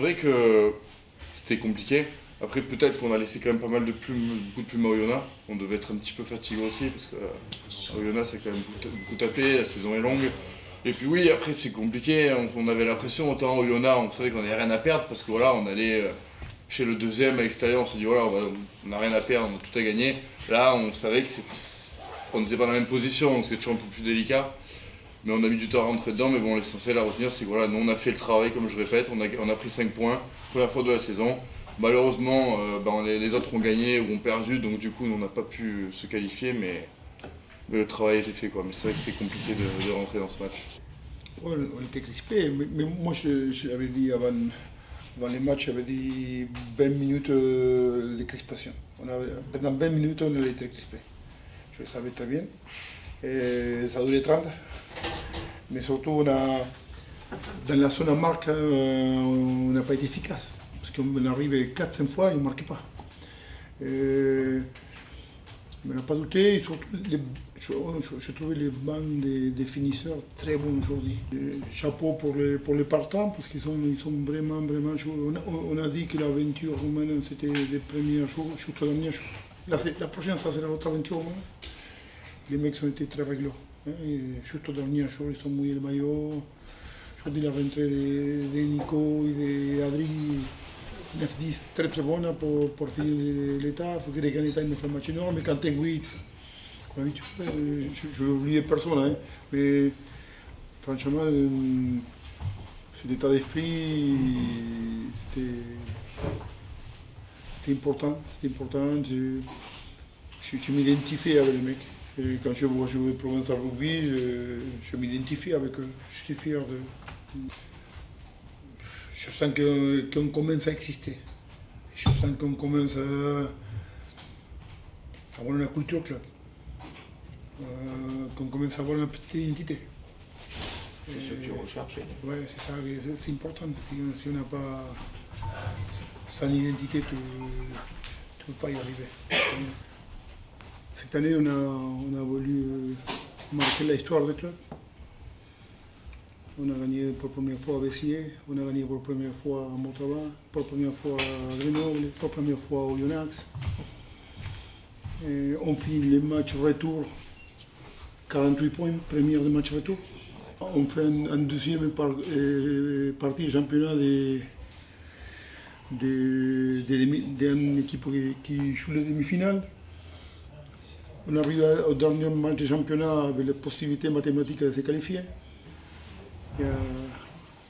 vrai que c'était compliqué. Après, peut-être qu'on a laissé quand même pas mal de plumes, beaucoup de plumes à Oyonnax. On devait être un petit peu fatigué aussi, parce que Oyonnax, ça a quand même beaucoup tapé, la saison est longue. Et puis oui, après c'est compliqué, on avait l'impression, autant au Oyonnax, on savait qu'on n'avait rien à perdre, parce que voilà, on allait chez le deuxième à l'extérieur, on s'est dit voilà, on n'a rien à perdre, on a tout à gagner. Là, on savait qu'on n'était pas dans la même position, donc c'est toujours un peu plus délicat. Mais on a mis du temps à rentrer dedans, mais bon, l'essentiel à retenir, c'est que voilà, nous on a fait le travail, comme je répète, on a pris 5 points, première fois de la saison. Malheureusement, les autres ont gagné ou ont perdu, donc du coup, on n'a pas pu se qualifier, mais le travail a été fait, quoi. Mais c'est vrai que c'était compliqué de rentrer dans ce match. Ouais, on était crispés, mais moi je l'avais dit avant les matchs, j'avais dit 20 minutes de crispation. Pendant 20 minutes, on allait être crispés. Je le savais très bien. Et ça a duré 30. Mais surtout, dans la zone à marque, on n'a pas été efficace. Parce qu'on arrivait 4-5 fois et on ne marquait pas. Mais on n'a pas douté. Et surtout, je trouvais les bancs des finisseurs très bons aujourd'hui. Chapeau pour les partants, parce qu'ils sont vraiment chauds. On a dit que l'aventure romaine, c'était les premiers jours, juste la dernière jour. La prochaine, ça c'est notre aventure romaine. Les mecs ont été très réglo. Juste au dernier jour, ils ont mouillé le maillot. Aujourd'hui, la rentrée de Nico et d'Adri, 9-10, très bonne pour finir l'étape. Greganeta, il me fait un match énorme, mais Quentin 8, comme d'habitude, je n'ai oublié personne, mais franchement, cet état d'esprit, c'était important. Je m'identifiais avec les mecs. Et quand je vois jouer Provençal Rugby, je m'identifie avec eux. Je suis fier de. Je sens qu'on commence à exister. Je sens qu'on commence à avoir une culture club. Qu'on commence à avoir une petite identité. C'est ce que tu recherches. Oui, c'est ça, c'est important. Si on n'a pas sans identité, tu ne peux pas y arriver. Cette année, on a voulu marquer l'histoire du club. On a gagné pour la première fois à Bessiers, on a gagné pour la première fois à Montauban, pour la première fois à Grenoble, pour la première fois au Oyonnax. On finit les matchs retour, 48 points, première des matchs retour. On fait un deuxième partie championnat d'une équipe qui joue les demi-finales. On arrive au dernier match de championnat avec la possibilité mathématique de se qualifier. Il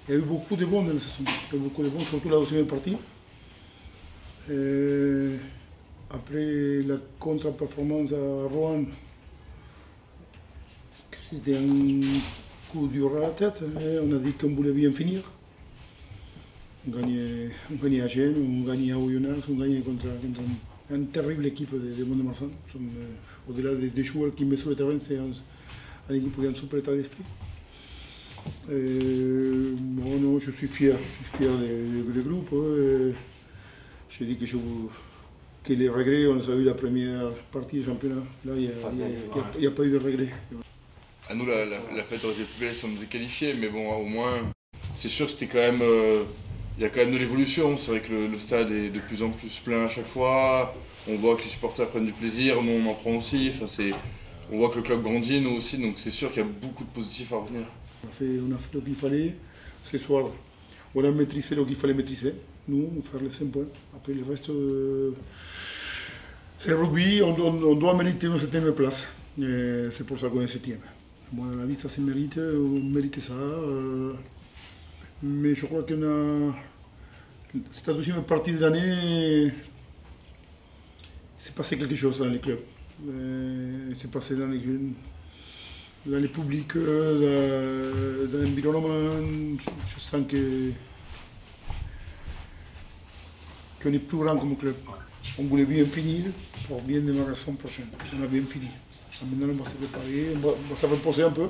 y a eu beaucoup de bons dans la saison. Il y a eu beaucoup de bons, surtout la deuxième partie. Après la contre-performance à Rouen, c'était un coup dur à la tête. On a dit qu'on voulait bien finir. On gagnait à Gênes, on gagnait à Oyonnax, on gagnait contre une terrible équipe de Mont-de-Marsan. Au-delà des joueurs qui mettent sur le terrain, c'est une équipe qui a un super état d'esprit. Non, je suis fier du groupe. Je dis que les regrets, on a eu la première partie du championnat. Là, il n'y a pas eu de regrets. À nous, la fête aurait été plus belle si on nous est qualifiés, mais bon, au moins, c'est sûr que c'était quand même. Il y a quand même de l'évolution. C'est vrai que le stade est de plus en plus plein à chaque fois. On voit que les supporters prennent du plaisir, nous on en prend aussi. Enfin, on voit que le club grandit, nous aussi, donc c'est sûr qu'il y a beaucoup de positifs à retenir. On a fait ce qu'il fallait. Ce soir, on a maîtrisé ce qu'il fallait maîtriser. Nous, on fait les 5 points. Après, le reste, c'est le rugby. On doit mériter une 7e place. C'est pour ça qu'on est 7e. Moi, dans la vie, ça se mérite. On mérite ça. Mais je crois qu'on a. Cette deuxième partie de l'année, c'est passé quelque chose dans les clubs. C'est passé dans les publics, dans l'environnement. Je sens qu'on est plus grand comme club. On voulait bien finir pour bien démarrer la saison prochaine. On a bien fini. Maintenant, on va se préparer, on va se reposer un peu.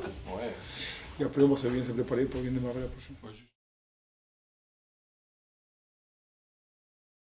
Et après, on va bien se préparer pour bien démarrer la prochaine.